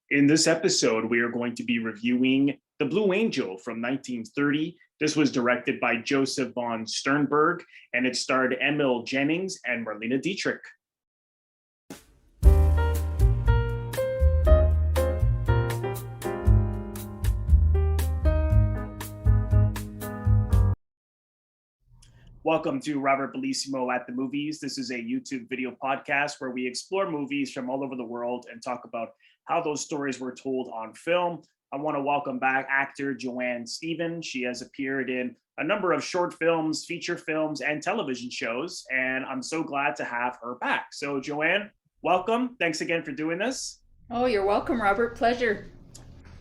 In this episode, we are going to be reviewing The Blue Angel from 1930. This was directed by Josef Von Sternberg, and it starred Emil, Jannings, and Marlene Dietrich. Welcome to Robert Bellissimo at the Movies. This is a YouTube video podcast where we explore movies from all over the world and talk about how those stories were told on film. I want to welcome back actor Joanne Stephen. She has appeared in a number of short films, feature films, and television shows, and I'm so glad to have her back. So, Joanne, welcome. Thanks again for doing this. Oh, you're welcome, Robert. Pleasure.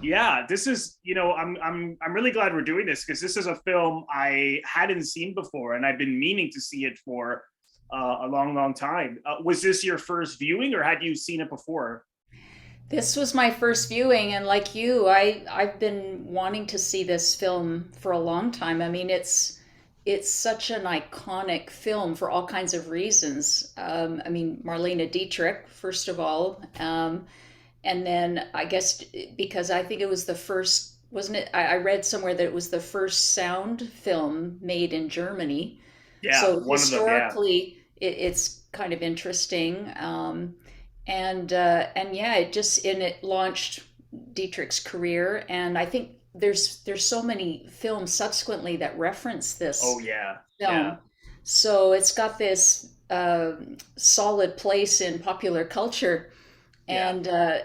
Yeah, this is, I'm really glad we're doing this because this is a film I hadn't seen before, and I've been meaning to see it for a long time. Was this your first viewing, or had you seen it before? This was my first viewing, and like you, I've been wanting to see this film for a long time. I mean, it's such an iconic film for all kinds of reasons. I mean, Marlene Dietrich, first of all, and then I guess because I think it was the first, wasn't it? I read somewhere that it was the first sound film made in Germany. Yeah, So one of them. Yeah, it's kind of interesting. And yeah, it launched Dietrich's career, and I think there's so many films subsequently that reference oh this yeah, yeah, film, so it's got this solid place in popular culture, yeah.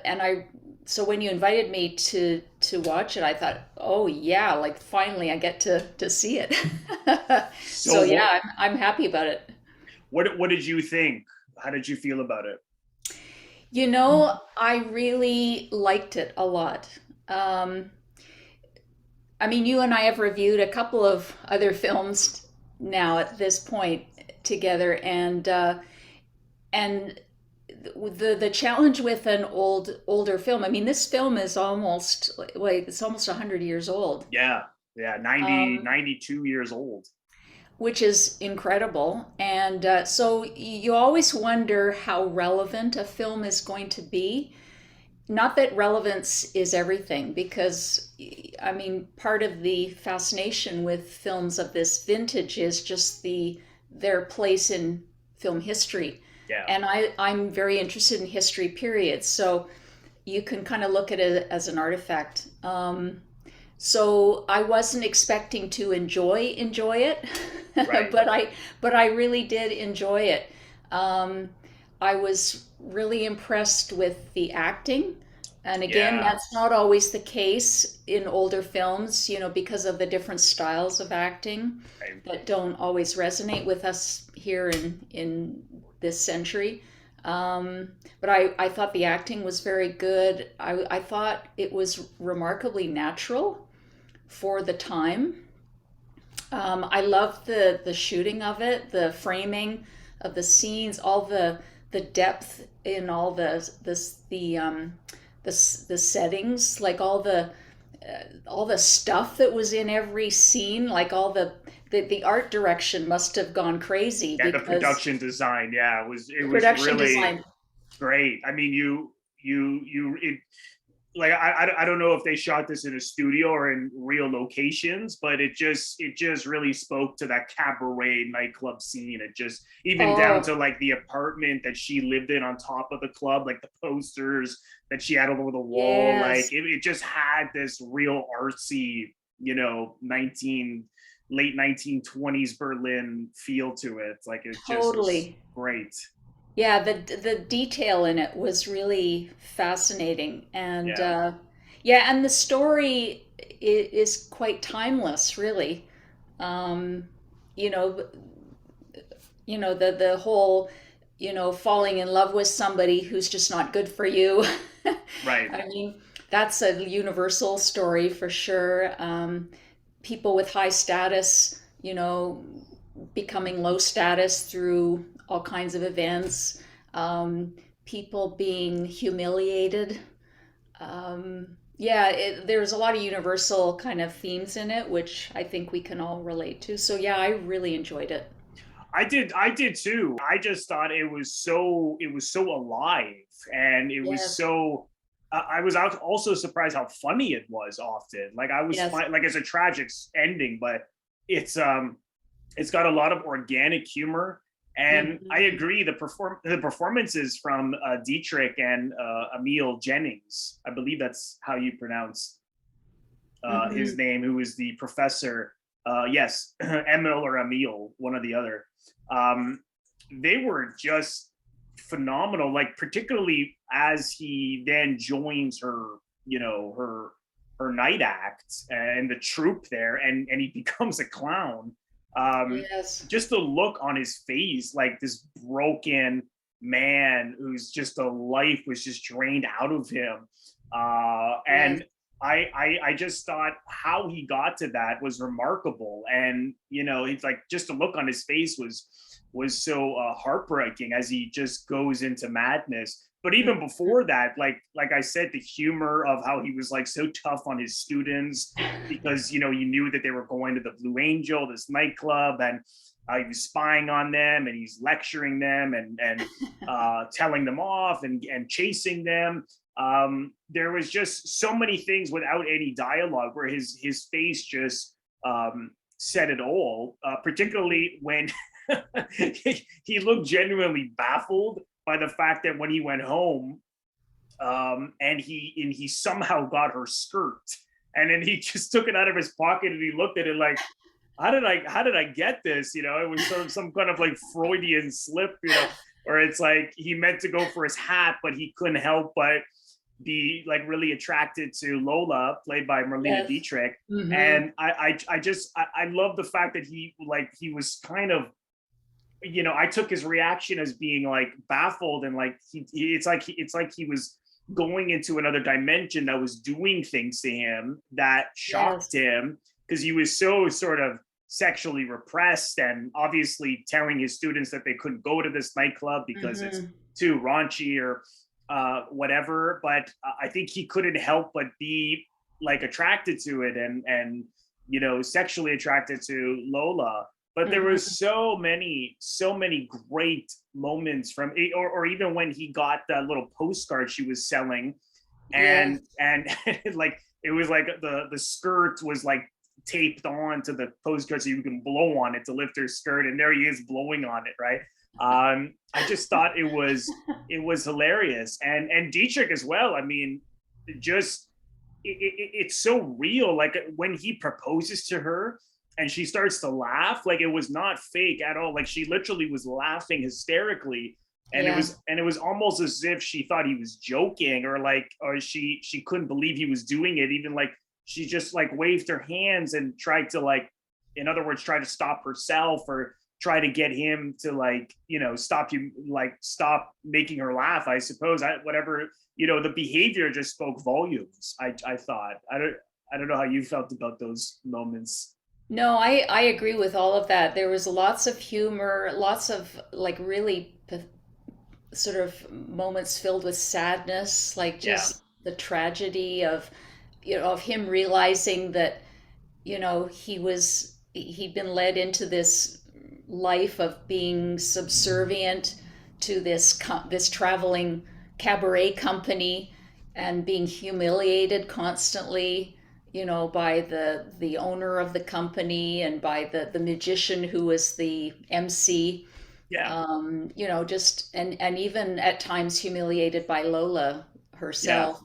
and I so when you invited me to watch it, I thought, oh yeah, like finally I get to see it. So So yeah, I'm happy about it. what did you think? How did you feel about it? I really liked it a lot. Um, I mean, you and I have reviewed a couple of other films now at this point together, and the challenge with an older film. I mean, this film is almost wait, it's almost 100 years old, Yeah, yeah, 90, um, 92 years old. which is incredible. And so you always wonder how relevant a film is going to be. Not that relevance is everything, because I mean, part of the fascination with films of this vintage is just their place in film history. Yeah, And I'm very interested in history periods, so you can kind of look at it as an artifact. So I wasn't expecting to enjoy it, right. but I really did enjoy it. Um, I was really impressed with the acting. And again, Yeah, that's not always the case in older films, because of the different styles of acting right. that don't always resonate with us here in this century. But I thought the acting was very good. I thought it was remarkably natural for the time. I loved the shooting of it, the framing of the scenes, all the depth in all the settings, like all the stuff that was in every scene, like all the art direction must have gone crazy Yeah, the because production design, yeah, it the was production really design. great. I mean, it like I don't know if they shot this in a studio or in real locations, but it just really spoke to that cabaret nightclub scene. It just even down Oh, to like the apartment that she lived in on top of the club, like the posters that she had all over the wall. Like yes, it just had this real artsy, 19 late 1920s Berlin feel to it. Like it just was totally. great. Yeah, the detail in it was really fascinating, and Yeah. yeah, and the story is quite timeless, really. Um, you know, the whole, falling in love with somebody who's just not good for you. Right. I mean, that's a universal story for sure. People with high status, becoming low status through all kinds of events, um, people being humiliated. Yeah, there's a lot of universal kind of themes in it, which I think we can all relate to. So yeah, I really enjoyed it. I did too. I just thought it was so alive, and it was Yes. so I was also surprised how funny it was often. Like I was Yes. fine, like it's a tragic ending, but it's it's got a lot of organic humor. And I Mhm. agree, the performances from Dietrich and Emil Jennings, I believe that's how you pronounce his Mhm. name, who is the professor. Yes, Emil or Emil, one or the other. Um, they were just phenomenal. Like particularly as he then joins her, you know, her night act and the troupe there, and he becomes a clown. Yes. Just the look on his face, like this broken man who's just a life was just drained out of him. Yes. And I just thought how he got to that was remarkable, and you know, it's like just the look on his face was so heartbreaking as he just goes into madness. But even before that, like I said, the humor of how he was like so tough on his students because you know you knew that they were going to the Blue Angel, this nightclub, and he was spying on them and he's lecturing them and telling them off and chasing them. There was just so many things without any dialogue where his face just said it all. Particularly when he looked genuinely baffled by the fact that when he went home, and he somehow got her skirt, and then he just took it out of his pocket and he looked at it like, how did I get this? You know, it was sort of some kind of like Freudian slip, you know, or it's like he meant to go for his hat, but he couldn't help but be like really attracted to Lola, played by Marlene Yes. Dietrich. Mhm. And I love the fact that he was kind of, you know, I took his reaction as being like baffled and like it's like he was going into another dimension that was doing things to him that shocked Yes. him because he was so sort of sexually repressed and obviously telling his students that they couldn't go to this nightclub because it's Mhm. too raunchy or whatever. But I think he couldn't help but be like attracted to it and you know sexually attracted to Lola. But there was Mhm. so many great moments from it, or even when he got that little postcard she was selling, Yes. and like it was like the skirt was like taped on to the postcard so you can blow on it to lift her skirt, and there he is blowing on it, right? I just thought it was hilarious, and Dietrich as well. I mean, just it's so real. Like when he proposes to her and she starts to laugh, like it was not fake at all. Like she literally was laughing hysterically, Yeah. and it was almost as if she thought he was joking, or like, or she couldn't believe he was doing it. Even like she just like waved her hands and tried to like, in other words, try to stop herself or try to get him to like, you know, stop making her laugh. I suppose whatever, you know, the behavior just spoke volumes. I thought. I don't know how you felt about those moments. No, I agree with all of that. There was lots of humor, lots of like really sort of moments filled with sadness, like Yeah. just the tragedy of, you know, of him realizing that, you know, he'd been led into this life of being subservient to this traveling cabaret company and being humiliated constantly, you know, by the owner of the company and by the magician who was the MC. Yeah. You know, just and even at times humiliated by Lola Yeah. herself.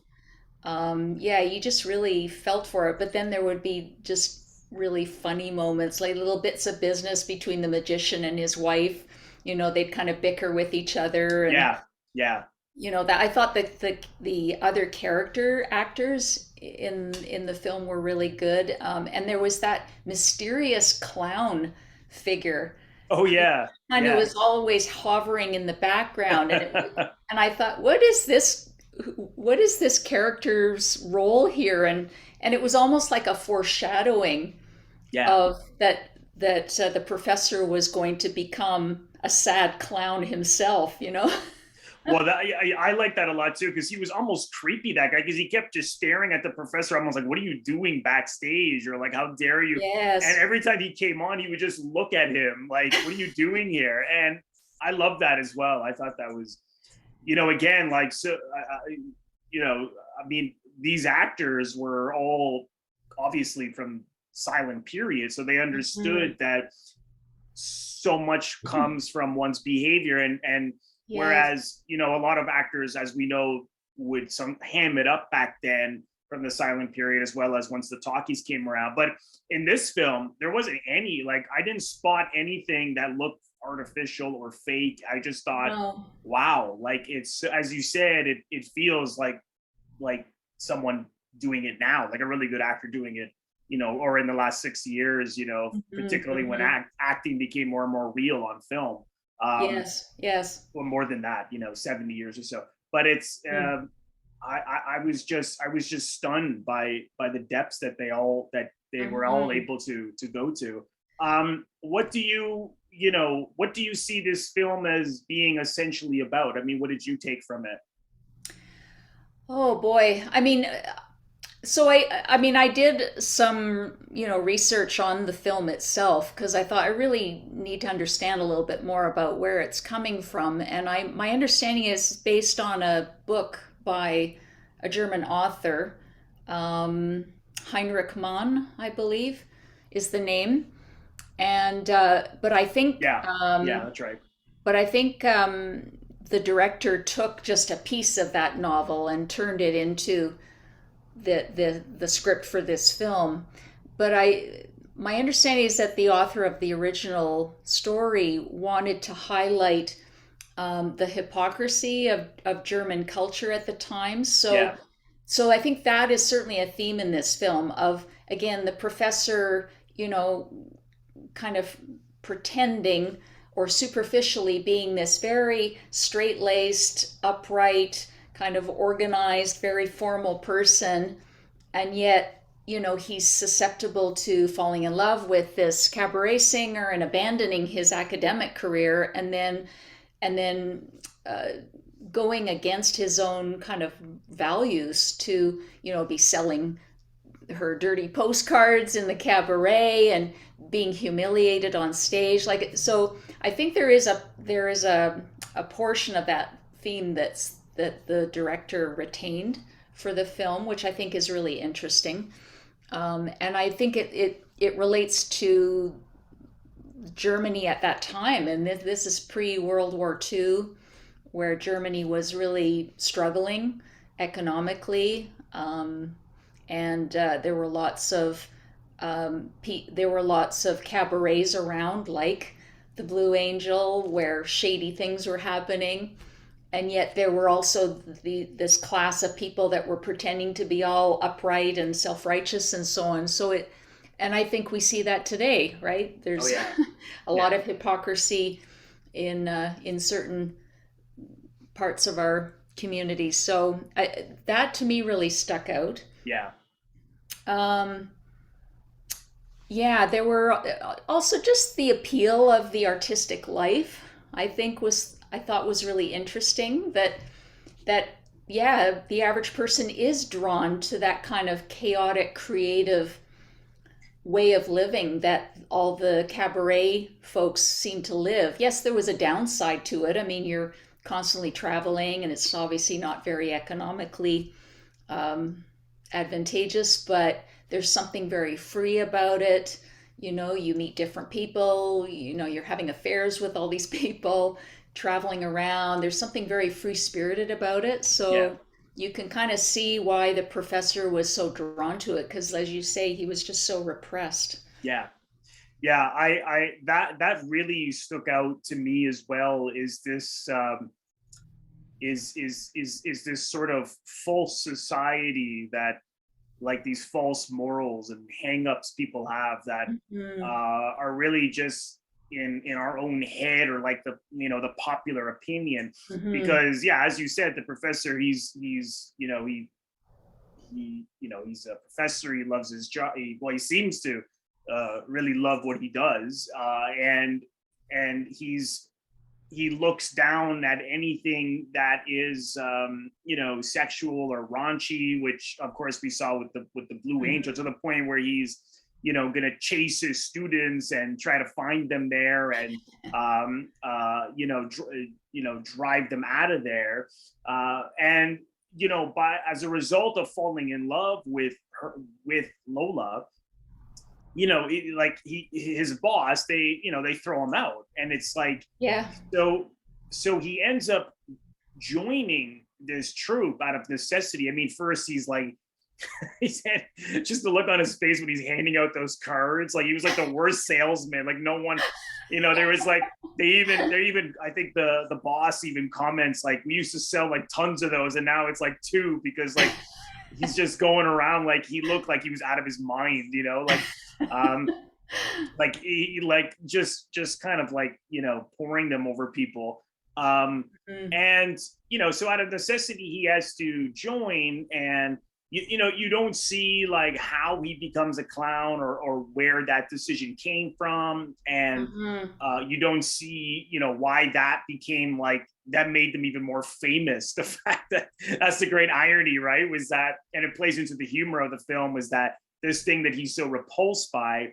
Yeah, you just really felt for it. But then there would be just really funny moments, like little bits of business between the magician and his wife. You know, they'd kind of bicker with each other, and Yeah. Yeah. you know that I thought that the other character actors in the film were really good. And there was that mysterious clown figure Oh yeah. kind of Yeah. was always hovering in the background, and I thought, what is this? What is this character's role here? And it was almost like a foreshadowing Yeah. of that the professor was going to become a sad clown himself. You know? Well, I like that a lot too because he was almost creepy, that guy, because he kept just staring at the professor, almost like, "What are you doing backstage?" or like, "How dare you?" And Yes. every time he came on, he would just look at him like, "What are you doing here?" And I love that as well. I thought that was, you know, again, like so, I mean, these actors were all obviously from silent period, so they Mhm. understood that so much comes from one's behavior, and Yes. whereas a lot of actors, as we know, would some ham it up back then from the silent period, as well as once the talkies came around. But in this film there wasn't any, like, I didn't spot anything that looked artificial or fake. I just thought, No. wow, like, it's, as you said, it feels like someone doing it now, like a really good actor doing it, or in the last 6 years, Mhm, particularly when mhm. acting became more and more real on film. Um, Yes, yes. or more than that, 70 years or so. But it's, Mm. I was just stunned by the depths that they were all Mhm. able to go to. What do you see this film as being essentially about? I mean, what did you take from it? Oh boy. I mean, so I mean, I did some, research on the film itself because I thought I really need to understand a little bit more about where it's coming from. And my understanding is based on a book by a German author, um, Heinrich Mann, I believe, is the name. And Yeah, yeah, that's right. but I think the director took just a piece of that novel and turned it into the script for this film. But my understanding is that the author of the original story wanted to highlight the hypocrisy of German culture at the time. Yeah, So I think that is certainly a theme in this film of, again, the professor, kind of pretending or superficially being this very straight laced, upright, kind of organized, very formal person. And yet, he's susceptible to falling in love with this cabaret singer and abandoning his academic career, and then uh, going against his own kind of values to, be selling her dirty postcards in the cabaret and being humiliated on stage. Like, so I think there is a portion of that theme that the director retained for the film, which I think is really interesting. And I think it relates to Germany at that time, and this is pre World War II, where Germany was really struggling economically, and there were lots of cabarets around, like the Blue Angel, where shady things were happening, and yet there were also this class of people that were pretending to be all upright and self-righteous and so on. And I think we see that today, right? oh There's yeah, a lot yeah, of hypocrisy in certain parts of our community. So that to me really stuck out. yeah, Um, yeah, there were also just the appeal of the artistic life. I thought was really interesting that yeah, the average person is drawn to that kind of chaotic, creative way of living that all the cabaret folks seem to live. Yes, there was a downside to it. I mean, you're constantly traveling, and it's obviously not very economically um, advantageous, but there's something very free about it. You meet different people, you're having affairs with all these people, traveling around. There's something very free spirited about it. yeah, So you can kind of see why the professor was so drawn to it, because, as you say, he was just so repressed. yeah. Yeah, that really stuck out to me as well. Is this is this sort of false society that, like, these false morals and hangups people have that Mhm. are really just in our own head, or like the popular opinion. Mhm. Because yeah, as you said, the professor, he's he's a professor. He loves his job. He seems to really love what he does, and he looks down at anything that is sexual or raunchy, which of course we saw with the Blue Angel, to Mhm. the point where he's gonna chase his students and try to find them there, and drive them out of there. And by as a result of falling in love with her, with Lola, like his boss, they throw him out, and it's like, Yeah. so he ends up joining this troop out of necessity. I mean, first he's like, he said, just the look on his face when he's handing out those cards, like he was like the worst salesman. Like no one, there was like they even I think the boss even comments like, we used to sell like tons of those, and now it's like two, because like he's just going around like he looked like he was out of his mind, um like he like just kind of like pouring them over people. Mm. And so out of necessity he has to join, and you don't see like how he becomes a clown, or where that decision came from, and Hmm. you don't see why that became like that made them even more famous. The fact that that's the great irony, right, was that, and it plays into the humor of the film, was that this thing that he's so repulsed by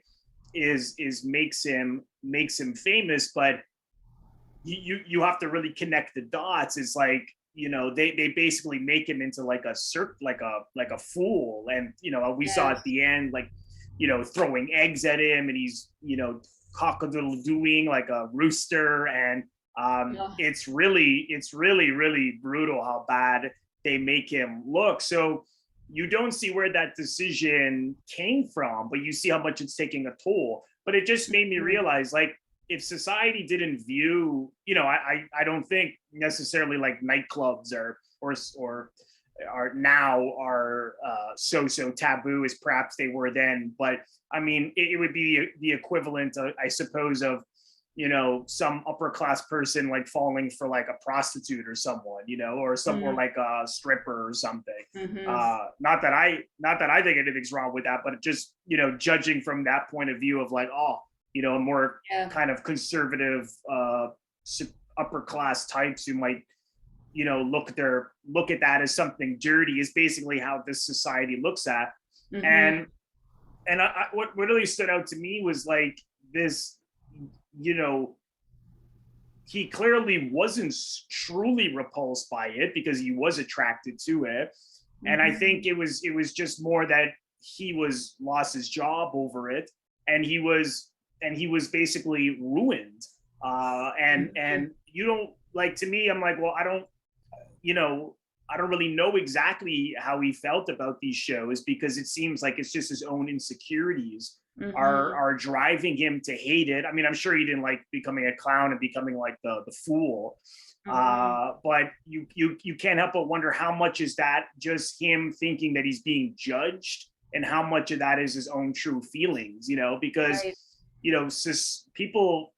is makes him famous. But you have to really connect the dots. It's like, they basically make him into like a like a fool. And we saw at Yes. the end, like throwing eggs at him, and he's cockadoodle doing like a rooster. And Yeah. it's really really brutal how bad they make him look. So you don't see where that decision came from, but you see how much it's taking a toll. But it just made me Mm. realize, like, if society didn't view, I don't think necessarily like nightclubs or are now are so taboo as perhaps they were then. But I mean, it would be the equivalent, I suppose, of some upper class person like falling for like a prostitute or someone, or Mm. like a stripper or something. Hmm. Not that I think anything's wrong with that, but just judging from that point of view of like, oh, a more Yeah. kind of conservative upper class types who might look at that as something dirty, is basically how this society looks at. Hmm. and what really stood out to me was like this, you know he clearly wasn't truly repulsed by it, because he was attracted to it. And I Hmm. think it was just more that he was lost his job over it, and he was basically ruined. And you don't, like, to me, I'm like, well, you know, I don't really know exactly how he felt about these shows, because it seems like it's just his own insecurities Hmm. are driving him to hate it. I mean, I'm sure he didn't like becoming a clown and becoming like the fool. Hmm. But you can't help but wonder how much is that just him thinking that he's being judged, and how much of that is his own true feelings, because Right. people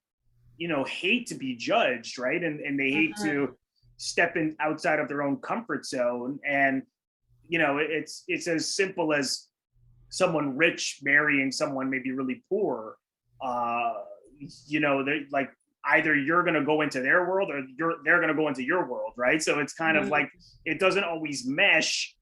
hate to be judged, right? And they hate Hmm. to step in outside of their own comfort zone. And it's as simple as someone rich marrying someone maybe really poor. uh they like, either you're going to go into their world, or they're going to go into your world, right? So it's kind of like, it doesn't always mesh,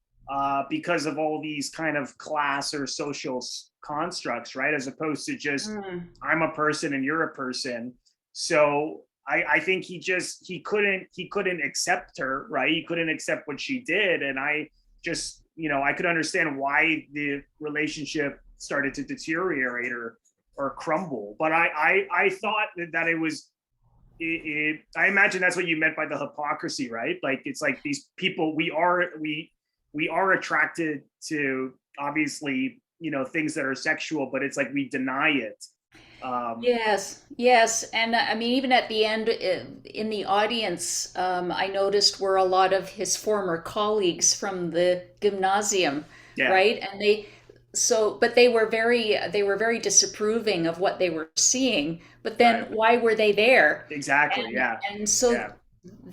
because of all these kind of class or social constructs, right? As opposed to just, Hmm. I'm a person and you're a person. So I think he couldn't accept her, right? He couldn't accept what she did. And I just, I could understand why the relationship started to deteriorate or crumble. But I thought that it was, I imagine that's what you meant by the hypocrisy, right? Like, it's like these people, we are attracted to, obviously, things that are sexual, but it's like we deny it. um Yes, yes. And I mean, even at the end, in the audience, I noticed were a lot of his former colleagues from the gymnasium, yeah, right? But they were very disapproving of what they were seeing. But then right, why were they there? exactly, And yeah, and so yeah,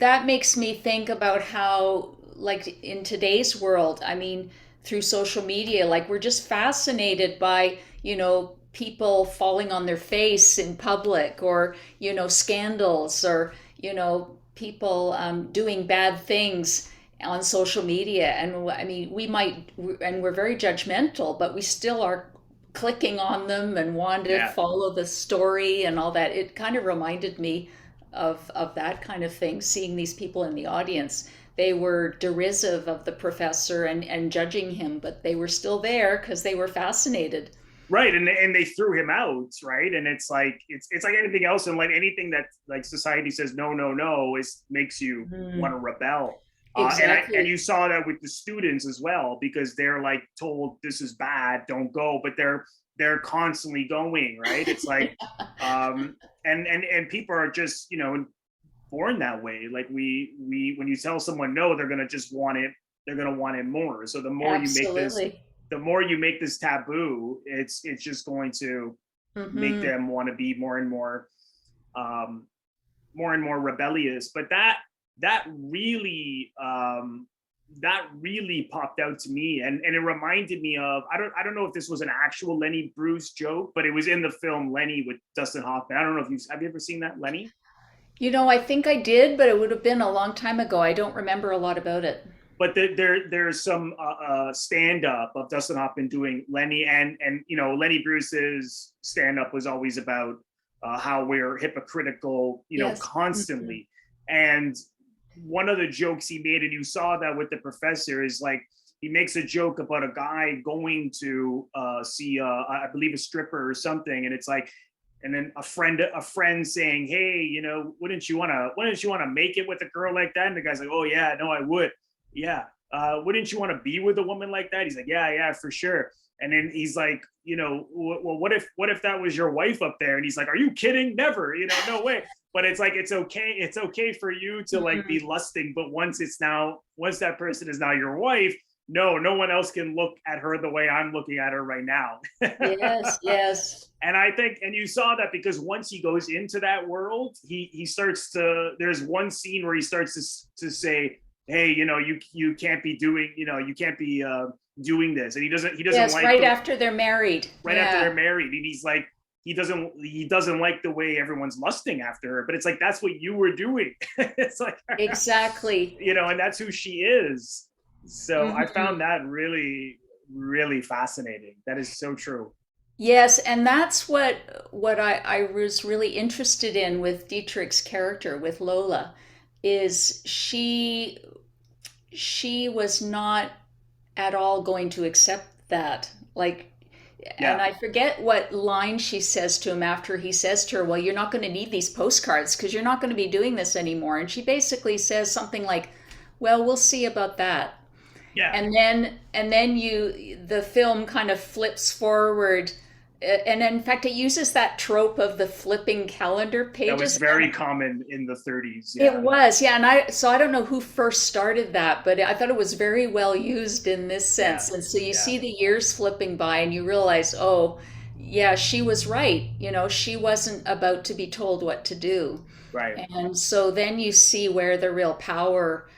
that makes me think about how, like in today's world, I mean, through social media, like we're just fascinated by, people falling on their face in public, or, scandals, or, people doing bad things on social media. And I mean, and we're very judgmental, but we still are clicking on them and want to yeah, follow the story and all that. It kind of reminded me of that kind of thing, seeing these people in the audience. they were derisive of the professor and judging him, but they were still there because they were fascinated. Right, and they threw him out, right? And it's like anything else, and like anything that like society says no, no, no, is makes you want to Mhm. rebel. And you Exactly. saw that with the students as well, because they're like told this is bad, don't go, but they're constantly going, right? It's like, um, and people are just born that way. Like we when you tell someone no, they're gonna just want it. They're gonna want it more. So Absolutely. the more you make this taboo, it's just going to make Hmm. them want to be um, more and more rebellious. But that really that really popped out to me, and it reminded me of I don't know if this was an actual Lenny Bruce joke, but it was in the film Lenny with Dustin Hoffman. I don't know if you ever seen that Lenny. I think I did, but it would have been a long time ago. I don't remember a lot about it. But there's some stand up of Dustin Hoffman doing Lenny, and Lenny Bruce's stand up was always about how we're hypocritical, Yes. Hmm. constantly. And one of the jokes he made, and you saw that with the professor, is like he makes a joke about a guy going to see I believe a stripper or something, and it's like, and then a friend saying, hey, wouldn't you want to make it with a girl like that? And the guy's like, oh yeah, no, I would. Yeah. Wouldn't you want to be with a woman like that? He's like, yeah, yeah, for sure. And then he's like, well, what if that was your wife up there? And he's like, are you kidding? Never, no way. But it's like, it's okay for you to like be Hmm. lusting, but once that person is now your wife, no one else can look at her the way I'm looking at her right now. Yes, yes. And I think, and you saw that because once he goes into that world, he starts to. There's one scene where he starts to say, "Hey, you can't be doing, you can't be doing this," and he doesn't Yes, like right the after they're married. right after Yeah, they're married, and he's like, he doesn't like the way everyone's lusting after her, but it's like that's what you were doing. It's like, exactly. and that's who she is. So I found Hmm. that really, really fascinating. That is so true. Yes, and that's what I was really interested in with Dietrich's character, with Lola, is she was not at all going to accept that. Like, and Yeah. I forget what line she says to him after he says to her, well, you're not going to need these postcards because you're not going to be doing this anymore. And she basically says something like, well, we'll see about that. Yeah. And then the film kind of flips forward, and in fact it uses that trope of the flipping calendar That was pages. very common in the 30s. It Yeah. was, yeah, and I don't know who first started that, but I thought it was very well used in this Yeah. sense. And so you Yeah. see the years flipping by and you realize, oh, yeah, she was right. She wasn't about to be told what to do. Right. And so then you see where the real power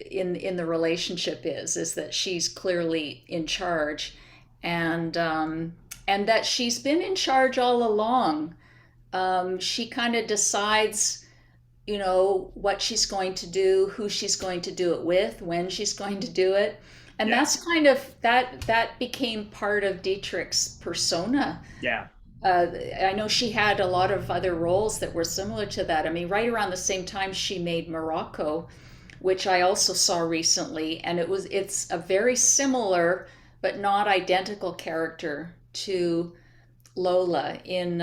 in the relationship is that she's clearly in charge, and that she's been in charge all along. She kind of decides what she's going to do, who she's going to do it with, when she's going to do it. And Yeah. that's kind of that became part of Dietrich's persona. Yeah. uh, I know she had a lot of other roles that were similar to that. I mean, right around the same time she made Morocco, which I also saw recently, and it's a very similar but not identical character to Lola in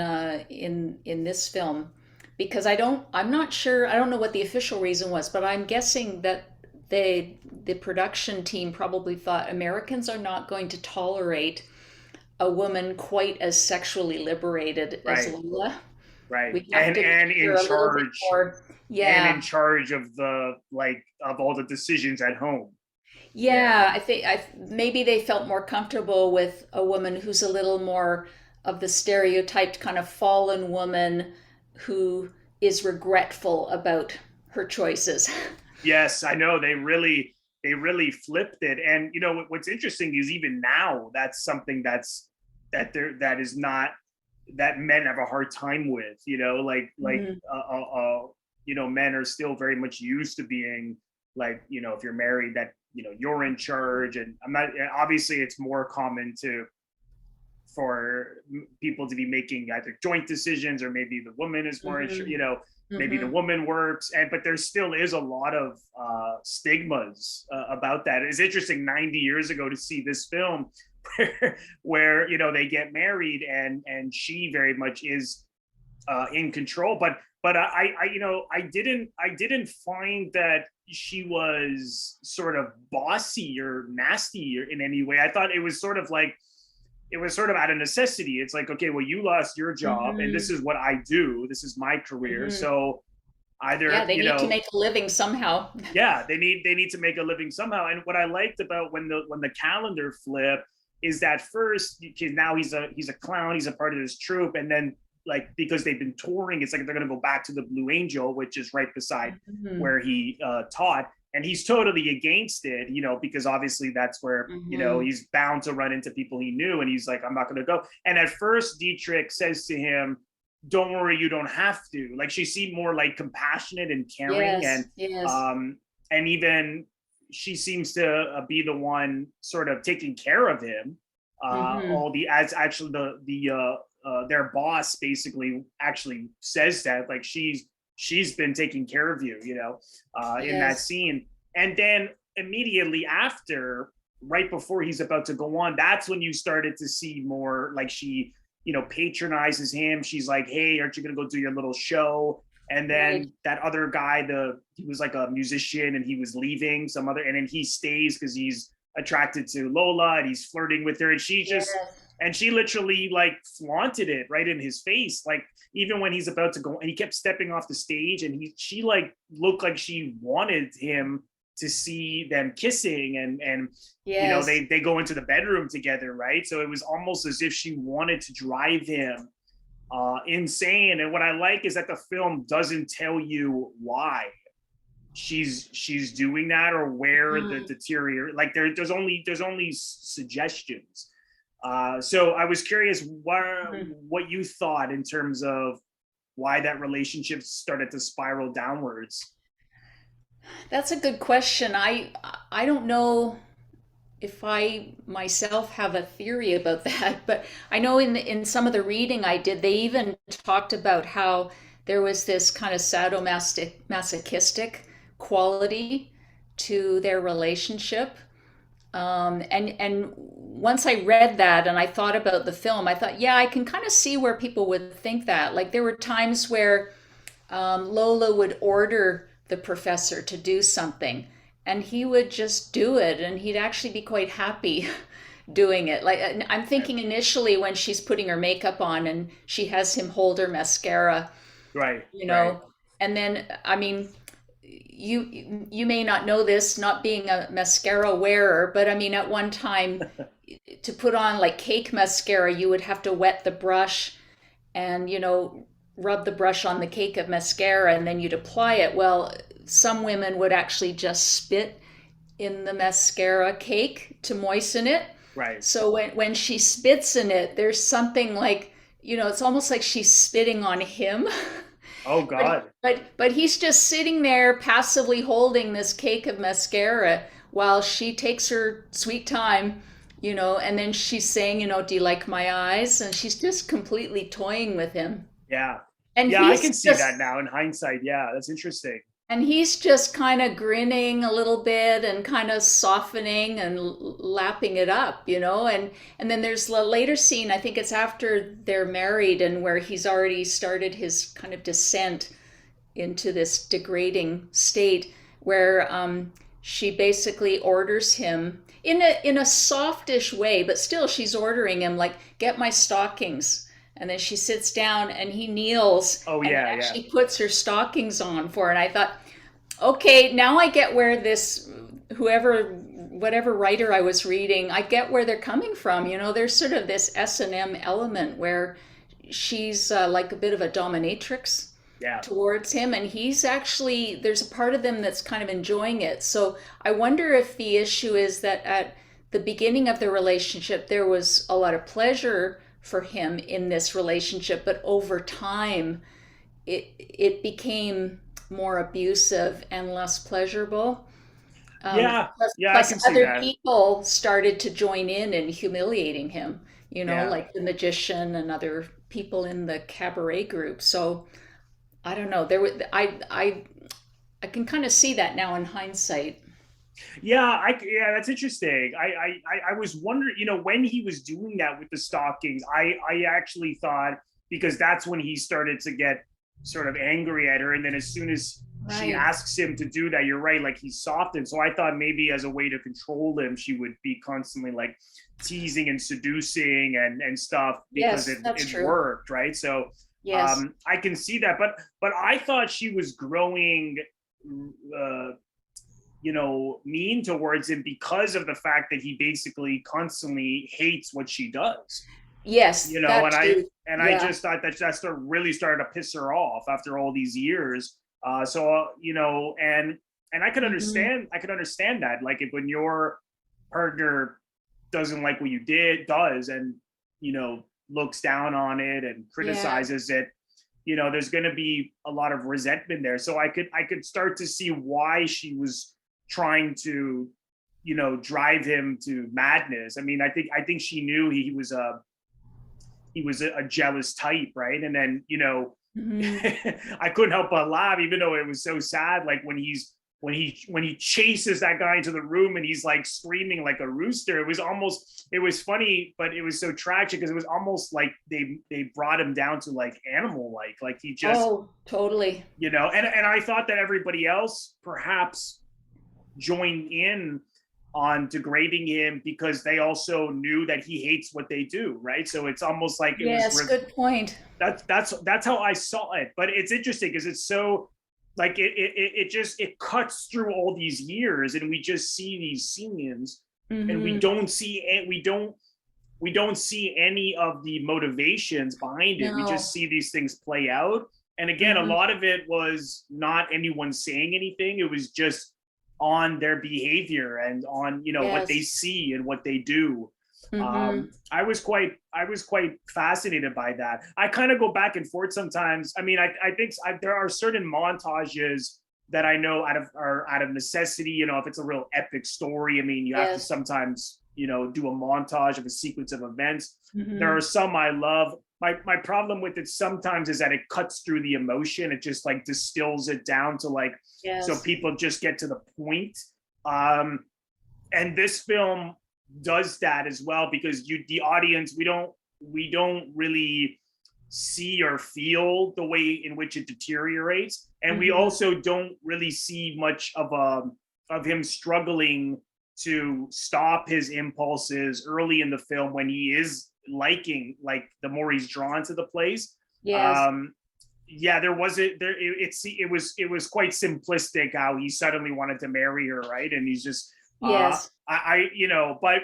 this film, because I'm not sure, I don't know what the official reason was, but I'm guessing that the production team probably thought Americans are not going to tolerate a woman quite as sexually liberated as Right. Lola. Right. We have And to make and her in a little bit charge more, and yeah. in charge of the like of all the decisions at home. Yeah. Yeah, I think maybe they felt more comfortable with a woman who's a little more of the stereotyped kind of fallen woman who is regretful about her choices. Yes, I know they really flipped it. And what's interesting is even now that's something that is not that men have a hard time with, like Mhm. men are still very much used to being like, if you're married that, you're in charge. And I'm not, obviously it's more common for people to be making either joint decisions, or maybe the woman is more, Mhm. maybe the Hmm. woman works, and but there still is a lot of stigmas about that. It's interesting 90 years ago to see this film where they get married, and she very much is in control. But I didn't find that she was sort of bossy or nasty or in any way. I thought it was sort of out of necessity. It's like, okay, well, you lost your job, and this Hmm. is what I do. This is my career. Hmm. So Yeah, either, they need to make a living somehow. yeah, they need to make a living somehow. And what I liked about when the calendar flipped is that first, because now he's a clown, he's a part of this troupe, and then like because they've been touring, it's like they're gonna go back to the Blue Angel, which is right beside Hmm. where he taught, and he's totally against it, because obviously that's where Hmm. he's bound to run into people he knew, and he's like, I'm not gonna go. And at first, Dietrich says to him, don't worry, you don't have to. Like she seemed more like compassionate and caring, Yes, yes. um and even she seems to be the one sort of taking care of him. Hmm. All the as actually their boss basically actually says that, like, she's been taking care of you, in that Yes. scene. And then immediately after, right before he's about to go on, that's when you started to see more like she patronizes him. She's like, hey, aren't you gonna go do your little show? And Right. then that other guy, he was like a musician, and he was leaving some other, and then he stays because he's attracted to Lola, and he's flirting with her, and Yes. she literally like flaunted it right in his face. Like, even when he's about to go, and he kept stepping off the stage, and she like looked like she wanted him to see them kissing, and Yes. they go into the bedroom together, right? So it was almost as if she wanted to drive him insane. And what I like is that the film doesn't tell you why she's doing that, or where the Mhm. deteriorate. Like there's only suggestions. So I was curious Mhm. what you thought in terms of why that relationship started to spiral downwards. That's a good question. I don't know if I myself have a theory about that, but I know in some of the reading I did, they even talked about how there was this kind of masochistic quality to their relationship. And once I read that and I thought about the film, I thought, yeah, I can kind of see where people would think that. Like there were times where Lola would order the professor to do something, and he would just do it, and he'd actually be quite happy doing it. Like I'm Right, thinking initially when she's putting her makeup on and she has him hold her mascara, right, you right. know, and then I mean, you may not know this, not being a mascara wearer, but I mean, at one time to put on like cake mascara, you would have to wet the brush and rub the brush on the cake of mascara and then you'd apply it. Well, some women would actually just spit in the mascara cake to moisten it. Right. So when she spits in it, there's something like, it's almost like she's spitting on him. Oh but God. but he's just sitting there passively holding this cake of mascara while she takes her sweet time, and then she's saying, do you like my eyes? And she's just completely toying with him. Yeah. And Yeah, I he's can see just that now in hindsight. Yeah, that's interesting. and he's just kind of grinning a little bit and kind of softening and lapping it up, and then there's the later scene, I think it's after they're married, and where he's already started his kind of descent into this degrading state, where she basically orders him in a softish way, but still she's ordering him like, get my stockings. And then she sits down and he kneels Oh and yeah, yeah. actually puts her stockings on for her. And I thought, okay, now I get where this, whatever writer I was reading, I get where they're coming from. There's sort of this S&M element where she's like a bit of a dominatrix Yeah. towards him, and he's actually, there's a part of them that's kind of enjoying it. So I wonder if the issue is that at the beginning of the relationship there was a lot of pleasure for him in this relationship, but over time it became more abusive and less pleasurable. Yeah. Plus, Yeah, I plus can see other that. people started to join in humiliating him, Yeah. like the magician and other people in the cabaret group. So I don't know. There was I can kind of see that now in hindsight. Yeah, that's interesting. I was wondering, when he was doing that with the stockings, I actually thought, because that's when he started to get sort of angry at her, and then as soon as she Right. asks him to do that, you're right, like he's softened. So I thought maybe as a way to control him, she would be constantly like teasing and seducing and stuff because Yes, that's it true. worked, right? So Yes. I can see that, but I thought she was growing uh, mean towards him because of the fact that he basically constantly hates what she does. Yes, that And I too. and I Yeah. just thought that really started to piss her off after all these years. And Hmm. I could understand that. Like if when your partner doesn't like what you did does and looks down on it and Yeah. criticizes it, there's going to be a lot of resentment there. So I could start to see why she was trying to drive him to madness. I mean, I think she knew he was a jealous type, right? And then Hmm. I couldn't help but laugh, even though it was so sad. Like when he chases that guy into the room and he's like screaming like a rooster. It was funny, but it was so tragic because it was almost like they brought him down to like animal like he just Oh, totally. and I thought that everybody else perhaps joined in on degrading him because they also knew that he hates what they do, right? So it's almost like it was Yes, good point. that's how I saw it. But it's interesting because it's so like it cuts through all these years and we just see these scenes and we Hmm. don't see it we don't see any of the motivations behind it. We just No. see these things play out. And again, a Hmm. lot of it was not anyone saying anything. It was just on their behavior and on what they Yes. see and what they do. Hmm. I was quite fascinated by that. I kind of go back and forth sometimes. I mean, I think there are certain montages that I know out of necessity. If it's a real epic story, I mean, you have to Yes. sometimes do a montage of a sequence of events. There are Hmm. some I love. My problem with it sometimes is that it cuts through the emotion. It just like distills it down to like so Yes. people just get to the point. Um, and this film does that as well because the audience, we don't really see or feel the way in which it deteriorates, and we Hmm. also don't really see much of him struggling to stop his impulses early in the film when he is liking, like, the more he's drawn to the place. Yes. um yeah, there wasn't there it was quite simplistic how he suddenly wanted to marry her, right? And he's just Yes. but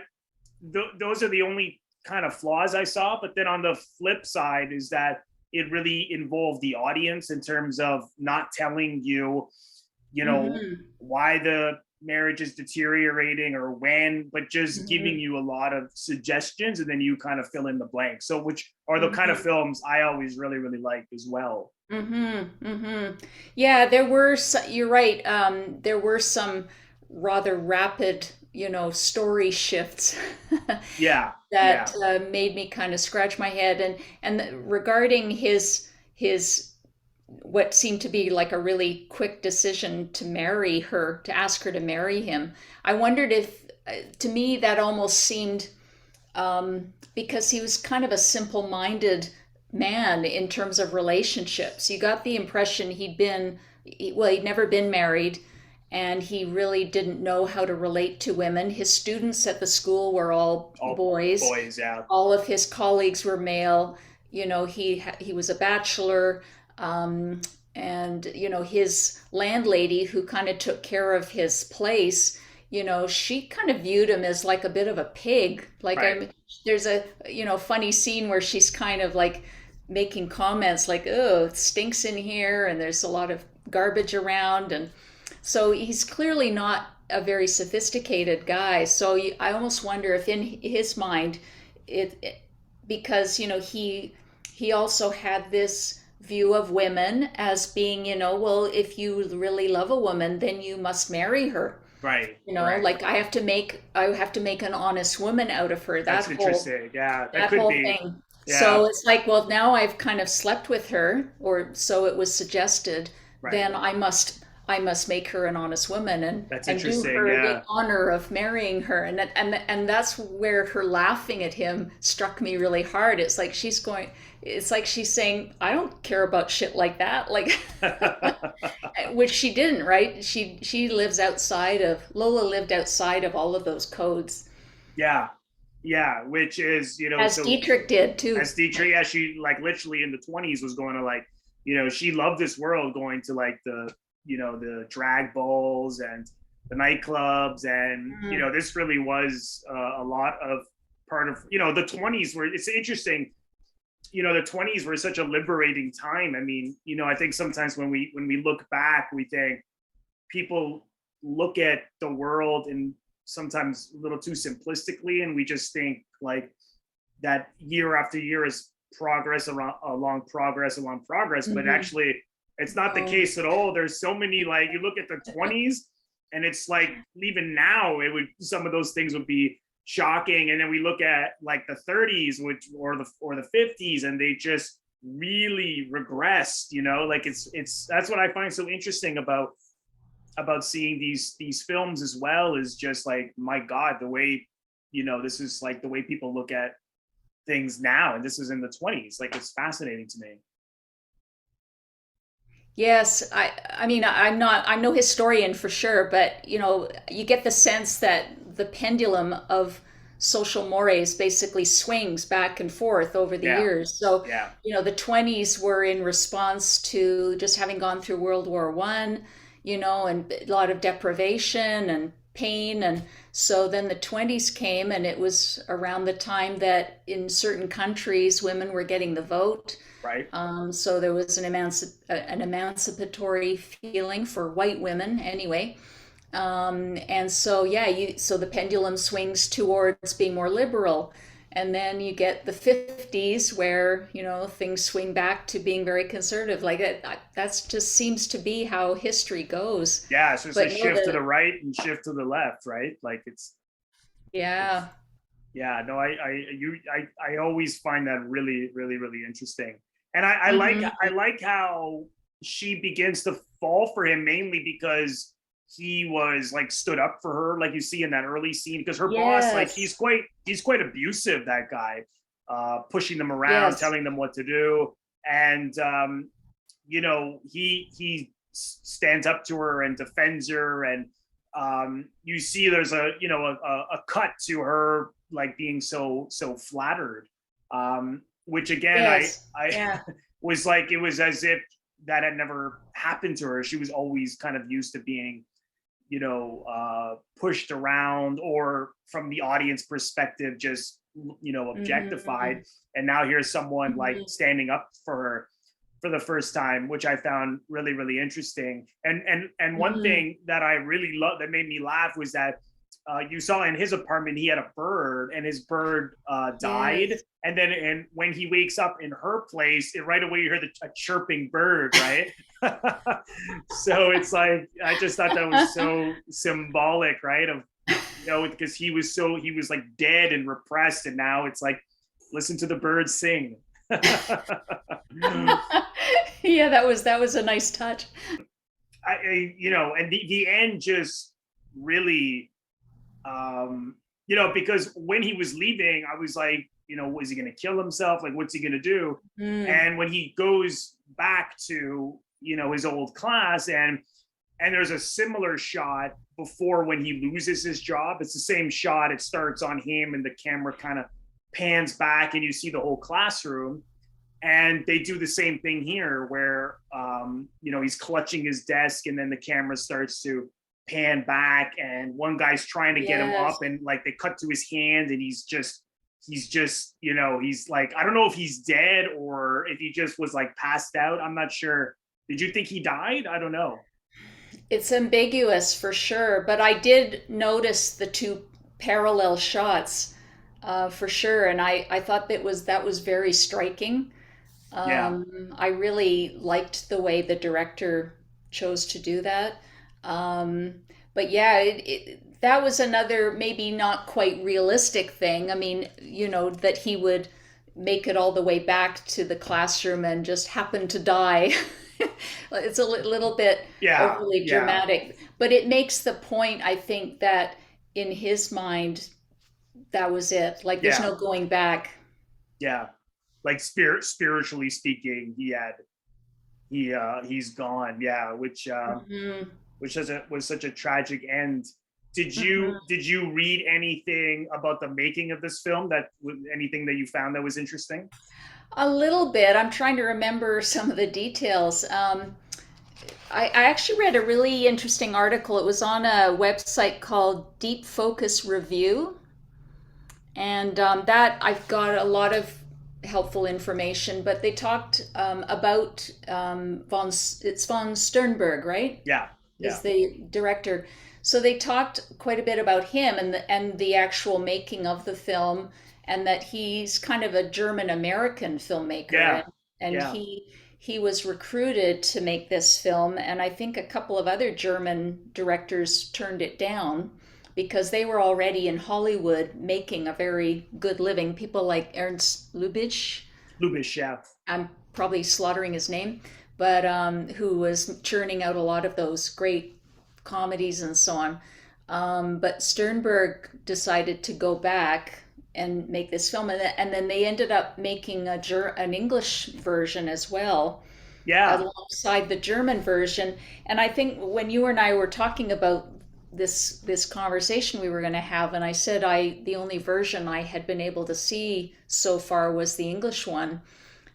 those are the only kind of flaws I saw. But then on the flip side is that it really involved the audience in terms of not telling you, you know, Hmm. why the marriage is deteriorating or when, but just giving Hmm. you a lot of suggestions and then you kind of fill in the blanks. So, which are the kind of Hmm. films I always really, really like as well. Hmm. Hmm. Yeah, you're right. There were some rather rapid, story shifts Yeah, that yeah, made me kind of scratch my head. And regarding his what seemed to be like a really quick decision to marry her, to ask her to marry him, I wondered if, to me, that almost seemed, because he was kind of a simple-minded man in terms of relationships. You got the impression he'd never been married, and he really didn't know how to relate to women. His students at the school were all all boys. boys, yeah, All of his colleagues were male. He was a bachelor, um, and his landlady, who kind of took care of his place, she kind of viewed him as like a bit of a pig. Like, right. there's a funny scene where she's kind of like making comments like, "Oh, it stinks in here," and there's a lot of garbage around, and so he's clearly not a very sophisticated guy. So I almost wonder if in his mind, it because he also had this view of women as being, well, if you really love a woman, then you must marry her. Right, right. Like I have to make an honest woman out of her. That's interesting. Yeah, that That could whole be. thing. So Yeah, it's like, well, now I've kind of slept with her, or so it was suggested, right. then I must make her an honest woman That's and do interesting. her the Yeah. honor of marrying her. And that's where her laughing at him struck me really hard. It's like she's saying, I don't care about shit like that. Like which she didn't, right? She lives outside of Lola lived outside of all of those codes. Yeah. Yeah. Which is, As so Dietrich did too. as Dietrich, yeah, she like literally in the 20s was going to like, she loved this world, going to like the drag balls and the nightclubs. And, Mm. this really was a lot of part of, the 20s where it's interesting, the 20s were such a liberating time. I mean, I think sometimes when we look back, we think people look at the world and sometimes a little too simplistically, and we just think like that year after year is progress along progress, but Hmm. actually it's not the Oh, case at all. There's so many, like, you look at the 20s and it's like even now it would some of those things would be shocking, and then we look at like the 30s, which or the 50s, and they just really regressed, like it's that's what I find so interesting about seeing these films as well, is just like, my god, the way, this is like the way people look at things now, and this is in the 20s. Like, it's fascinating to me. yes. I mean, I'm no historian for sure, but you get the sense that the pendulum of social mores basically swings back and forth over the Yeah, years. So, yeah, the 20s were in response to just having gone through World War One, and a lot of deprivation and pain. And so then the 20s came, and it was around the time that in certain countries women were getting the vote. right. So there was an emancipatory feeling for white women anyway. And so, yeah, so the pendulum swings towards being more liberal. And then you get the 50s where, things swing back to being very conservative. Like that's just seems to be how history goes. Yeah, so it's a But no, shift to the right and shift to the left, right? Like, it's yeah. yeah, no, I always find that really, really, really interesting. And I like Hmm. I like how she begins to fall for him, mainly because he was like stood up for her, like you see in that early scene, because her boss, like, Yes. he's quite abusive, that guy, pushing them around, Yes. telling them what to do. And he stands up to her and defends her. And you see there's a cut to her, like, being so flattered, which again, Yes. I Yeah. was like, it was as if that had never happened to her. She was always kind of used to being, pushed around, or from the audience perspective, just, objectified. Hmm. And now here's someone like Hmm. standing up for her for the first time, which I found really, really interesting. And one Hmm. thing that I really loved, that made me laugh, was that you saw in his apartment he had a bird, and his bird died. Yes. And then, and when he wakes up in her place, right away you hear a chirping bird, right? So it's like, I just thought that was so symbolic, right? Of, because he was like dead and repressed, and now it's like, listen to the birds sing. Yeah, that was a nice touch. And the end just really, because when he was leaving, I was like, was he going to kill himself? Like, what's he going to do? Mm. And when he goes back to, his old class, and there's a similar shot before when he loses his job. It's the same shot. It starts on him, and the camera kind of pans back, and you see the whole classroom. And they do the same thing here, where he's clutching his desk, and then the camera starts to pan back, and one guy's trying to get him Yes. up, and like they cut to his hand, and he's just he's like, I don't know if he's dead or if he just was like passed out. I'm not sure. Did you think he died? I don't know. It's ambiguous for sure, but I did notice the two parallel shots for sure, and I thought that was very striking. Yeah. I really liked the way the director chose to do that. But yeah, that was another maybe not quite realistic thing. I mean, that he would make it all the way back to the classroom and just happen to die. It's a little bit Yeah, overly yeah, dramatic, but it makes the point, I think, that in his mind, that was it. Like there's yeah, no going back. yeah. Like spiritually speaking, he's gone. Yeah, Hmm. which was such a tragic end. Hmm. Did you read anything about the making of this film, that anything that you found that was interesting? A little bit. I'm trying to remember some of the details. I actually read a really interesting article. It was on a website called Deep Focus Review, and that I've got a lot of helpful information. But they talked about it's von Sternberg, right? Yeah, Is yeah, the director. So they talked quite a bit about him and the actual making of the film, and that he's kind of a German American filmmaker, yeah, and yeah. he was recruited to make this film, and I think a couple of other German directors turned it down because they were already in Hollywood making a very good living. People like Ernst Lubitsch, Lubish, yeah, I'm probably slaughtering his name, but who was churning out a lot of those great comedies and so on. But Sternberg decided to go back and make this film, and then they ended up making an English version as well, yeah. alongside the German version. And I think when you and I were talking about this conversation we were going to have, and I said the only version I had been able to see so far was the English one,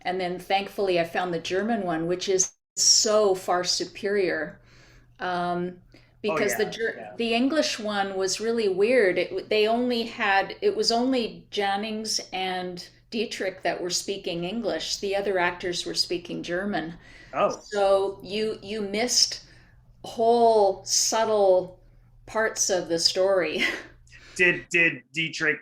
and then thankfully I found the German one, which is so far superior. Um, Oh because yeah, yeah. the English one was really weird. It was only Jannings and Dietrich that were speaking English. The other actors were speaking German. Oh, So you missed whole subtle parts of the story. did Dietrich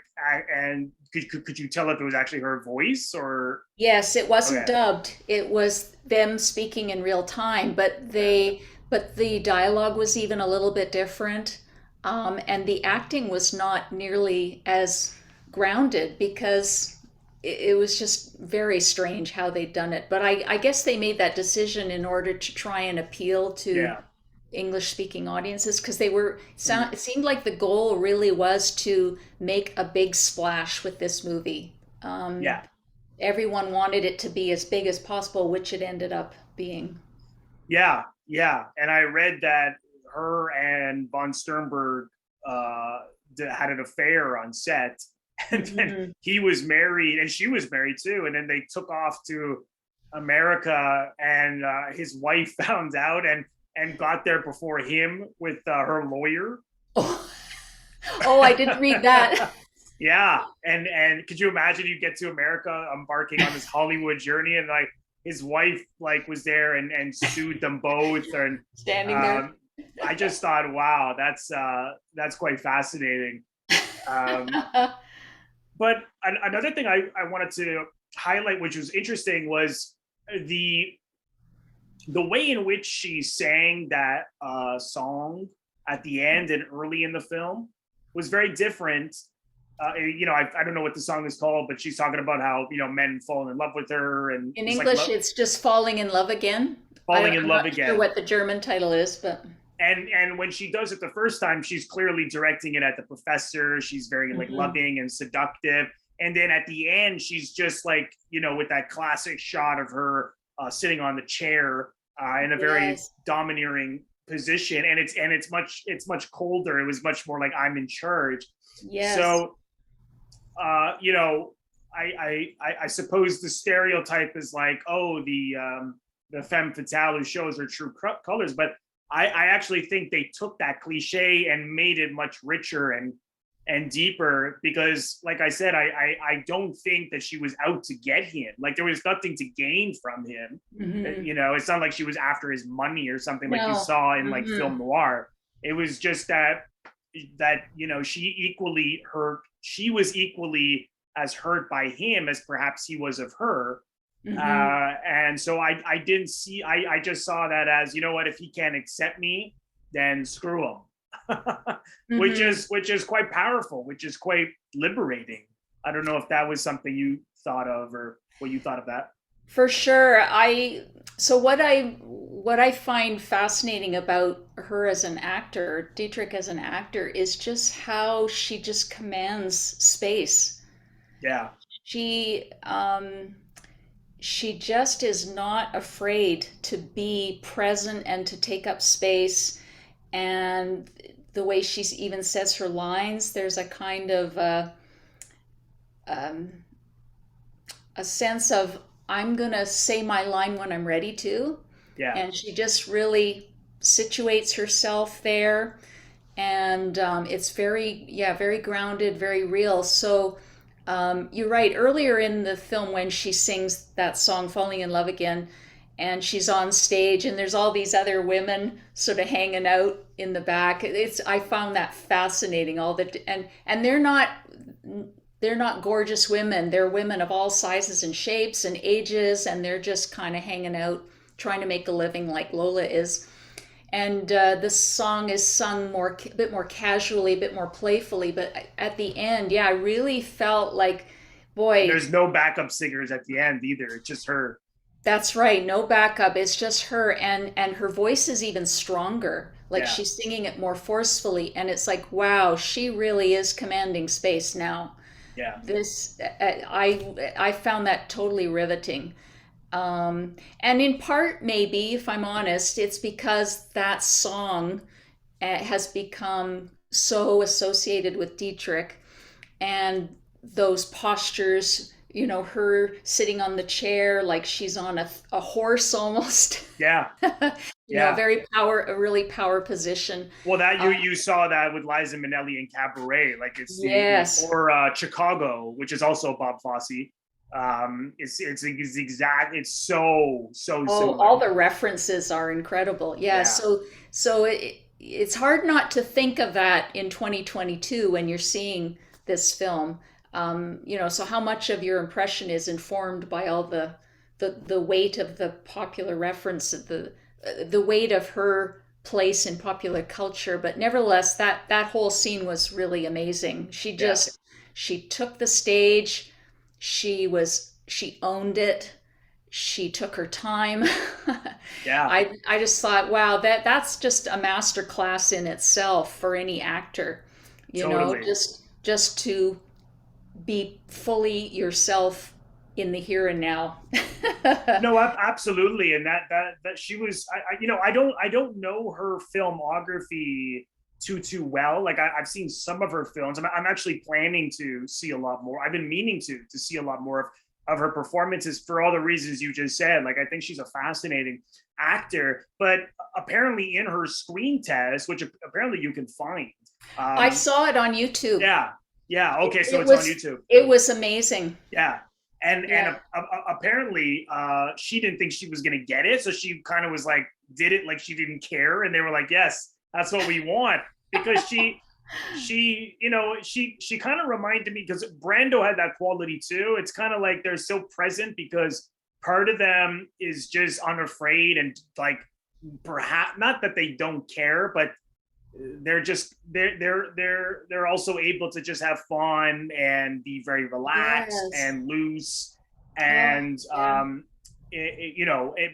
and could you tell if it was actually her voice or? Yes, it wasn't Okay, dubbed. It was them speaking in real time, okay, but the dialogue was even a little bit different. And the acting was not nearly as grounded because it was just very strange how they'd done it. But I guess they made that decision in order to try and appeal to yeah, English speaking audiences because mhm, it seemed like the goal really was to make a big splash with this movie. yeah, Everyone wanted it to be as big as possible, which it ended up being. yeah, yeah. And I read that her and von Sternberg uh, had an affair on set, and then Hmm. he was married and she was married too, and then they took off to America, and his wife found out and got there before him with her lawyer. Oh, oh, I didn't read that. Yeah, and could you imagine, you get to America embarking on this Hollywood journey, and like his wife like was there and sued them both, and Standing there. um, I just thought, wow, that's quite fascinating. Um, but another thing I wanted to highlight, which was interesting, was the the way in which she sang that song at the end and early in the film was very different. I don't know what the song is called, but she's talking about how men fall in love with her, and In it's like English, it's just falling in love again. falling in I'm love not sure again. what the German title is, but. And when she does it the first time, she's clearly directing it at the professor. She's very like Mhm. loving and seductive. And then at the end, she's just like, with that classic shot of her sitting on the chair in a very Yes. domineering position, and it's much colder. It was much more like I'm in charge. Yes. So I suppose the stereotype is like, oh, the femme fatale who shows her true colors, but I actually think they took that cliche and made it much richer and deeper, because like I said, I don't think that she was out to get him. Like there was nothing to gain from him. Hmm. It's not like she was after his money or something like you No. saw in like Hmm. film noir. It was just that she was equally as hurt by him as perhaps he was of her. Hmm. And so I didn't see, I just saw that as, you know what, if he can't accept me, then screw him. which Hmm. is quite powerful, which is quite liberating. I don't know if that was something you thought of, or what you thought of that. For sure. So what I find fascinating about her as an actor, Dietrich as an actor, is just how she just commands space. Yeah, She she just is not afraid to be present and to take up space. And the way she even says her lines, there's a kind of um, a sense of I'm gonna say my line when I'm ready to, yeah, and she just really situates herself there, and it's very, yeah, very grounded, very real. So you're right. Earlier in the film, when she sings that song "Falling in Love Again," and she's on stage, and there's all these other women sort of hanging out in the back. It's I found that fascinating. All the and they're not gorgeous women. They're women of all sizes and shapes and ages, and they're just kind of hanging out, trying to make a living like Lola is. And this song is sung a bit more casually, a bit more playfully. But at the end, yeah, I really felt like, and boy, there's no backup singers at the end either. It's just her. that's right, no backup. It's just her, and her voice is even stronger. Like Yeah, she's singing it more forcefully, and it's like, wow, she really is commanding space now. yeah, This I found that totally riveting. And in part, maybe, if I'm honest, it's because that song has become so associated with Dietrich, and those postures, her sitting on the chair like she's on a horse almost, yeah, a yeah. a really power position. Well, that Uh, you saw that with Liza Minnelli in Cabaret, like it's the yes. or Chicago, which is also Bob Fosse. It's exact. It's so Oh, similar. all the references are incredible. Yeah, Yeah, so it's hard not to think of that in 2022 when you're seeing this film. So how much of your impression is informed by all the weight of the popular reference, the weight of her place in popular culture. But nevertheless, that whole scene was really amazing. yeah, She took the stage. She owned it. She took her time. yeah. I just thought, wow, that's just a master class in itself for any actor. Totally. Just to be fully yourself in the here and now. No, absolutely, and that she was. I don't know her filmography too well. Like I've seen some of her films. I'm actually planning to see a lot more. I've been meaning to see a lot more of her performances for all the reasons you just said. Like I think she's a fascinating actor, but apparently in her screen test, which apparently you can find. I Um, saw it on YouTube. yeah, yeah. It, Okay, so it it's on was YouTube. it was amazing. Yeah. And Yeah. apparently she didn't think she was gonna get it, so she kind of was like did it like she didn't care, and they were like, yes, that's what we want, because she kind of reminded me, because Brando had that quality too. It's kind of like they're so present because part of them is just unafraid, and like perhaps not that they don't care, but they're also able to just have fun and be very relaxed Yes. and loose, Oh, and yeah.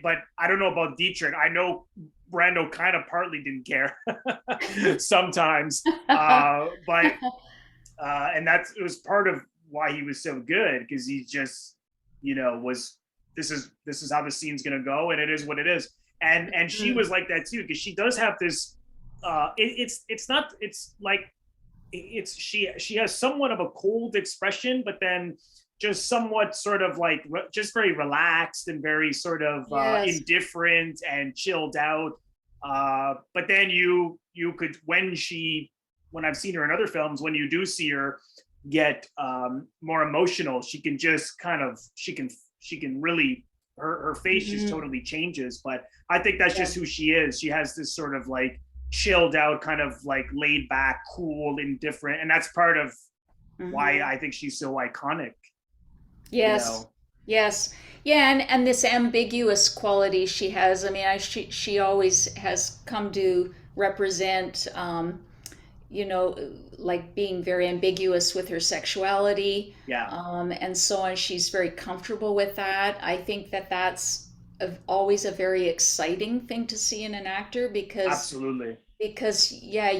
but I don't know about Dietrich. I know Brando kind of partly didn't care sometimes, but and that's it was part of why he was so good, because he just was this is how the scene's gonna go, and it is what it is. And she Mm. was like that too, because she does have this it's not it's like it's she has somewhat of a cold expression, but then just somewhat sort of like just very relaxed and very sort of Yes. indifferent and chilled out. But then you could when I've seen her in other films, when you do see her get more emotional, she can just kind of she can really her face just Hmm. totally changes. But I think that's Yeah. just who she is. She has this sort of like chilled out, kind of like laid back, cool, indifferent, and that's part of why Hmm. I think she's so iconic. You Yes. know, Yes. Yeah, and this ambiguous quality she has. I mean, she always has come to represent. you know, like being very ambiguous with her sexuality, Yeah, and so on. She's very comfortable with that. I think that that's always a very exciting thing to see in an actor absolutely. because yeah,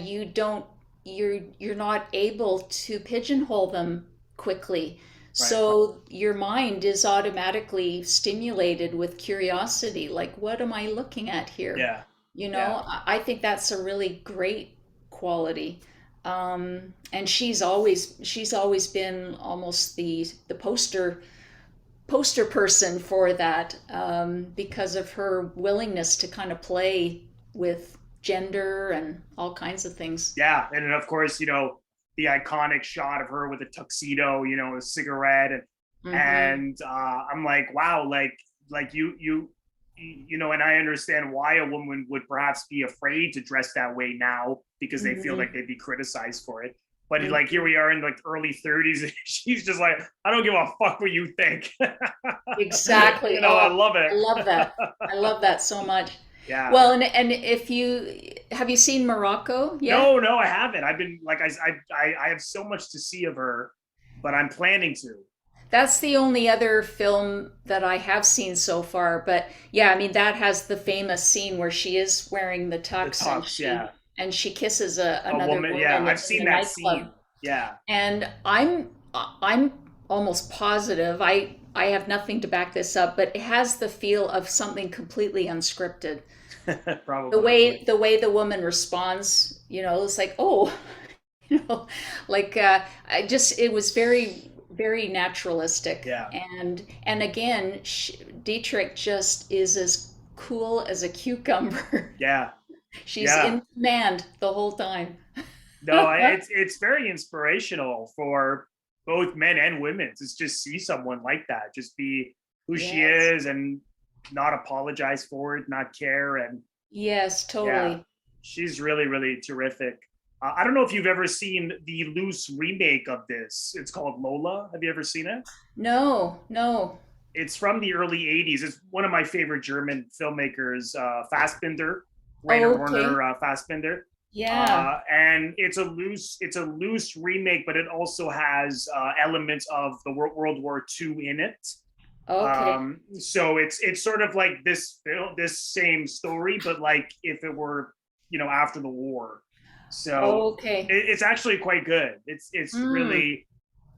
you're not able to pigeonhole them quickly. Right. So your mind is automatically stimulated with curiosity, like what am I looking at here? Yeah. You Yeah. know, I think that's a really great quality. And she's always been almost the poster person for that, because of her willingness to kind of play with gender and all kinds of things. Yeah. And then of course, the iconic shot of her with a tuxedo, a cigarette, Hmm. and I'm like, wow, like and I understand why a woman would perhaps be afraid to dress that way now because they feel like Hmm. they'd be criticized for it. But like here Hmm. we are in like early 30s, and she's just like, I don't give a fuck what you think. Exactly. I Oh, love it. I love that. I love that so much. Yeah. Well, and if you have you seen Morocco yet? No, I haven't. I've been like I have so much to see of her, but I'm planning to. That's the only other film that I have seen so far. But yeah, I mean that has the famous scene where she is wearing the The tux tux, yeah. and she kisses A another woman, yeah. woman I've in seen the that nightclub. scene. Yeah. And I'm almost positive. I have nothing to back this up, but it has the feel of something completely unscripted. Probably. The way the woman responds, you know, it's like, oh, you know, like I just it was very naturalistic, Yeah. and again, Dietrich just is as cool as a cucumber. Yeah. She's Yeah. in command the whole time. No, it's very inspirational for both men and women to just see someone like that, just be who she Yes. is and not apologize for it, not care, and Yes, yeah, totally. she's really, really terrific. I don't know if you've ever seen the loose remake of this. It's called Lola. Have you ever seen it? No, no. It's from the early 80s. It's one of my favorite German filmmakers, Fassbinder, Rainer Okay. Werner Fassbinder. Yeah. And it's a loose remake, but it also has elements of the World War II in it. Okay. So it's sort of like this same story, but like if it were after the war. So Okay. it's actually quite good. It's Mm. really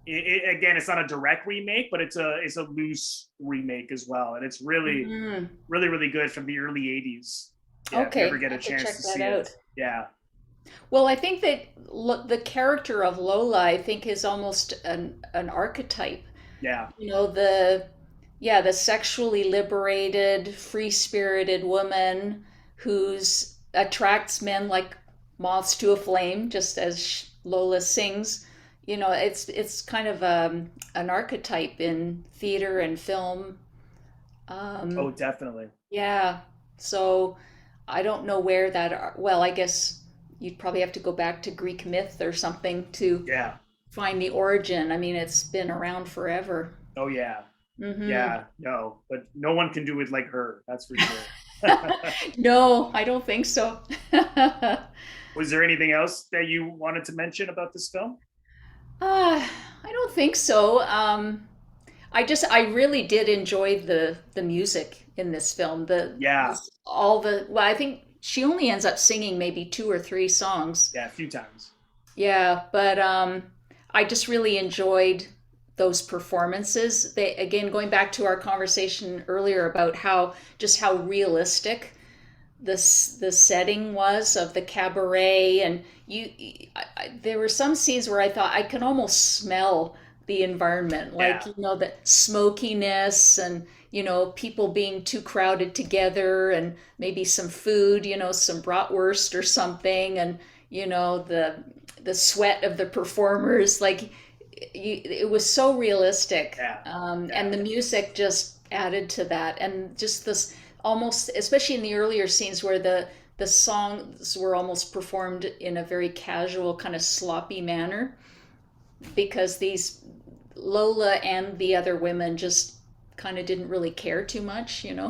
again, it's not a direct remake, but it's a loose remake as well, and it's really Mm. really really good from the early 80s. Yeah, if you ever Okay. get I a could chance check to that see it. out. Yeah, Well, I think that the character of Lola, I think, is almost an archetype. yeah, You know, the sexually liberated, free-spirited woman who's attracts men like moths to a flame, just as Lola sings. You know, it's kind of an archetype in theater and film. oh Um, definitely. yeah. So I don't know where that. Well, I guess you'd probably have to go back to Greek myth or something to Yeah, find the origin. I mean, it's been around forever. oh yeah, Hmm. yeah. No, but no one can do it like her, that's for sure. No, I don't think so. Was there anything else that you wanted to mention about this film? I don't think so. I really did enjoy the music in this film. Yeah, All the well, I think she only ends up singing maybe two or three songs. yeah, a few times. Yeah, but I just really enjoyed those performances. They again going back to our conversation earlier about how realistic the setting was of the cabaret, and there were some scenes where I thought I can almost smell the environment, like Yeah, you know the smokiness and you know people being too crowded together and maybe some food, you know, some bratwurst or something, and you know the sweat of the performers, like it was so realistic, yeah, and yeah, the music just added to that, and just this almost, especially in the earlier scenes where the songs were almost performed in a very casual kind of sloppy manner because these Lola and the other women just kind of didn't really care too much, you know.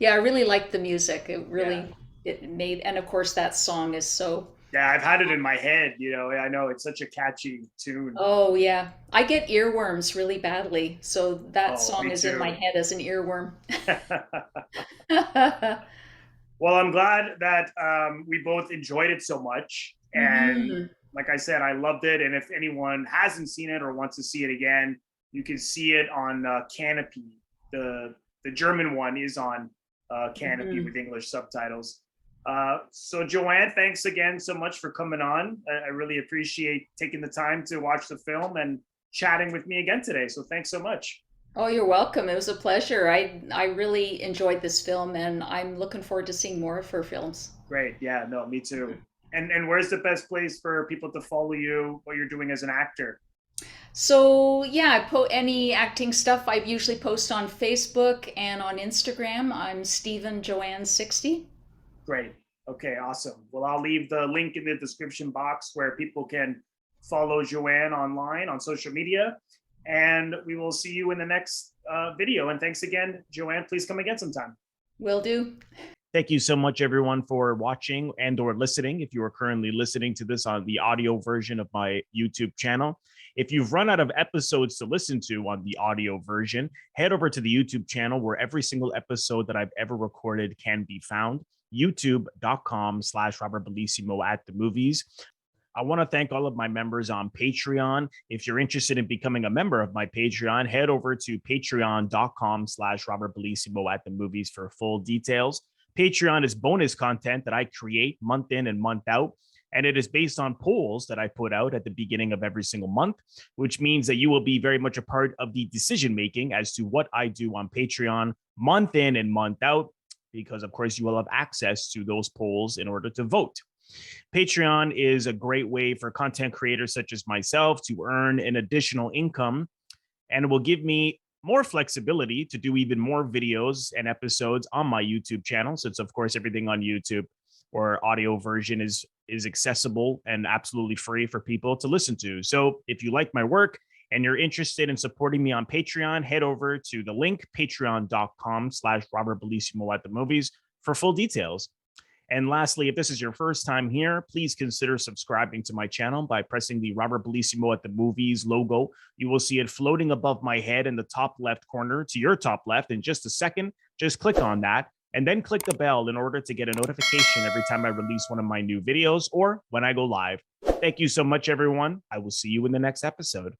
I really liked the music. It yeah, really it made, and of course that song is so. Yeah, I've had it in my head, I know it's such a catchy tune. Oh yeah, I get earworms really badly, so that Oh, song me is in my too. head as an earworm. Well, I'm glad that we both enjoyed it so much. And Hmm. like I said, I loved it. And if anyone hasn't seen it or wants to see it again, you can see it on Canopy. The German one is on Canopy Hmm. with English subtitles. So Joanne, thanks again so much for coming on. I really appreciate taking the time to watch the film and chatting with me again today. So thanks so much. Oh, you're welcome. It was a pleasure. I really enjoyed this film, and I'm looking forward to seeing more of her films. Great. Yeah, no, me too. And where's the best place for people to follow you, what you're doing as an actor? So yeah, any acting stuff I usually post on Facebook and on Instagram. I'm Stephen Joanne 60. Great. Okay, awesome. Well, I'll leave the link in the description box where people can follow Joanne online on social media. And we will see you in the next video. And thanks again, Joanne. Please come again sometime. Will do. Thank you so much, everyone, for watching and or listening. If you are currently listening to this on the audio version of my YouTube channel, if you've run out of episodes to listen to on the audio version, head over to the YouTube channel where every single episode that I've ever recorded can be found. YouTube.com/Robert Bellissimo at the movies. I want to thank all of my members on Patreon. If you're interested in becoming a member of my Patreon, head over to patreon.com/Robert Bellissimo at the movies for full details. Patreon is bonus content that I create month in and month out. And it is based on polls that I put out at the beginning of every single month, which means that you will be very much a part of the decision making as to what I do on Patreon month in and month out, because of course you will have access to those polls in order to vote. Patreon is a great way for content creators such as myself to earn an additional income, and it will give me more flexibility to do even more videos and episodes on my YouTube channel, since of course everything on YouTube or audio version is accessible and absolutely free for people to listen to. So if you like my work and you're interested in supporting me on Patreon, head over to the link patreon.com/Robert Bellissimo at the movies for full details. And lastly, if this is your first time here, please consider subscribing to my channel by pressing the Robert Bellissimo at the movies logo. You will see it floating above my head in the top left corner to your top left in just a second. Just click on that and then click the bell in order to get a notification every time I release one of my new videos or when I go live. Thank you so much, everyone. I will see you in the next episode.